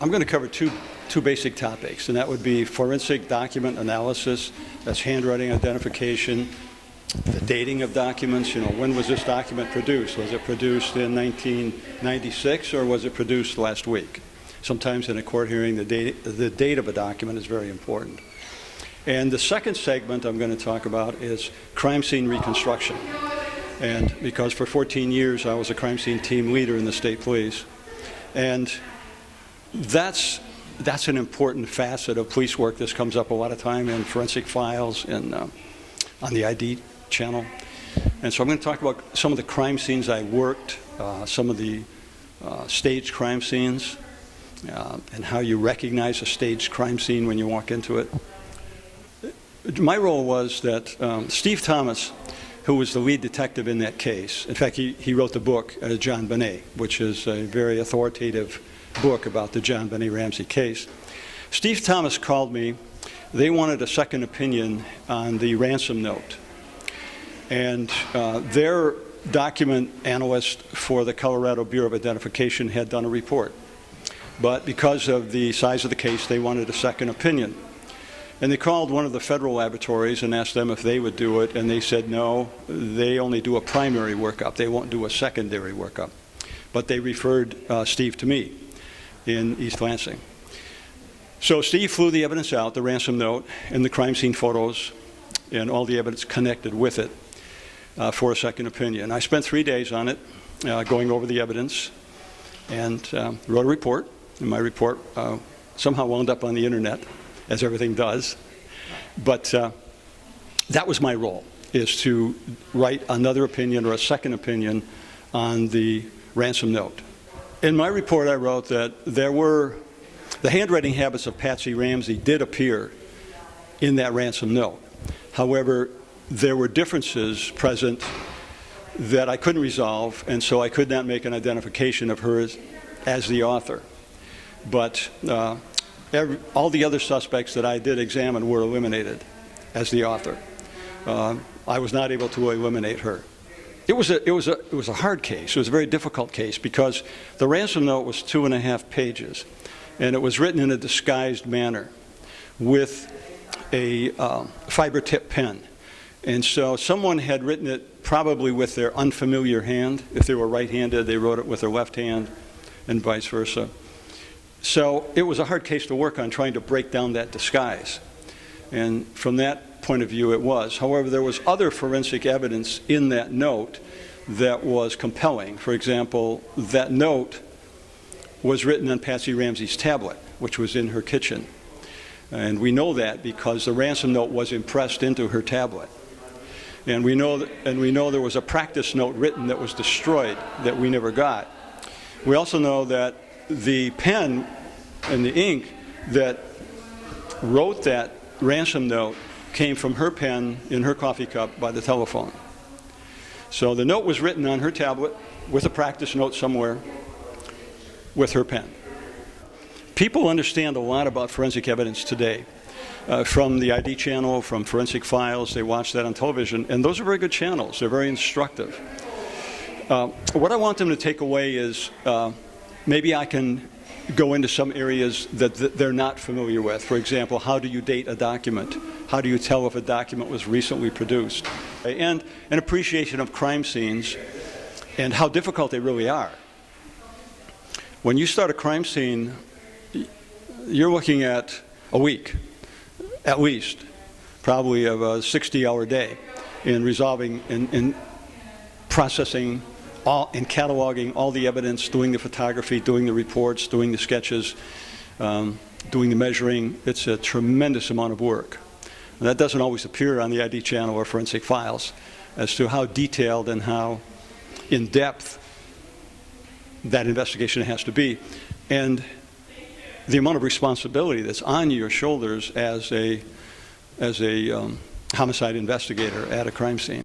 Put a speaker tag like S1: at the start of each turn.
S1: I'm going to cover two basic topics, and that would be forensic document analysis, that's handwriting identification, the dating of documents. When was this document produced? Was it produced in 1996 or was it produced last week? Sometimes in a court hearing, the date of a document is very important. And the second segment I'm going to talk about is crime scene reconstruction. And because for 14 years I was a crime scene team leader in the state police, and that's an important facet of police work. This comes up a lot of time in forensic files and on the ID channel. And so I'm going to talk about some of the crime scenes I worked, some of the staged crime scenes, and how you recognize a staged crime scene when you walk into it. My role was that Steve Thomas, who was the lead detective in that case, in fact, he wrote the book, JonBenet, which is a very authoritative book about the JonBenet Ramsey case. Steve Thomas called me. They wanted a second opinion on the ransom note. And their document analyst for the Colorado Bureau of Identification had done a report. But because of the size of the case, they wanted a second opinion. And they called one of the federal laboratories and asked them if they would do it, and they said no, they only do a primary workup. They won't do a secondary workup. But they referred Steve to me in East Lansing. So Steve flew the evidence out, the ransom note, and the crime scene photos, and all the evidence connected with it for a second opinion. I spent 3 days on it, going over the evidence, and wrote a report. And my report somehow wound up on the internet, as everything does. But that was my role, is to write another opinion or a second opinion on the ransom note. In my report, I wrote that the handwriting habits of Patsy Ramsey did appear in that ransom note. However, there were differences present that I couldn't resolve, and so I could not make an identification of her as the author. But all the other suspects that I did examine were eliminated as the author. I was not able to eliminate her. It was a hard case. It was a very difficult case because the ransom note was 2.5 pages, and it was written in a disguised manner with a fiber tip pen. And so someone had written it probably with their unfamiliar hand. If they were right-handed, they wrote it with their left hand, and vice versa. So it was a hard case to work on, trying to break down that disguise. And from that point of view, it was. However, there was other forensic evidence in that note that was compelling. For example, that note was written on Patsy Ramsey's tablet, which was in her kitchen. And we know that because the ransom note was impressed into her tablet. And we know there was a practice note written that was destroyed that we never got. We also know that the pen and the ink that wrote that ransom note came from her pen in her coffee cup by the telephone. So the note was written on her tablet with a practice note somewhere with her pen. People understand a lot about forensic evidence today. From the ID channel, from Forensic Files, they watch that on television, and those are very good channels. They're very instructive. What I want them to take away is maybe I can go into some areas that they're not familiar with. For example, how do you date a document? How do you tell if a document was recently produced? And an appreciation of crime scenes and how difficult they really are. When you start a crime scene, you're looking at a week, at least, probably of a 60-hour day in resolving and processing and cataloging all the evidence, doing the photography, doing the reports, doing the sketches, doing the measuring. It's a tremendous amount of work. And that doesn't always appear on the ID channel or Forensic Files as to how detailed and how in-depth that investigation has to be. And the amount of responsibility that's on your shoulders as a homicide investigator at a crime scene.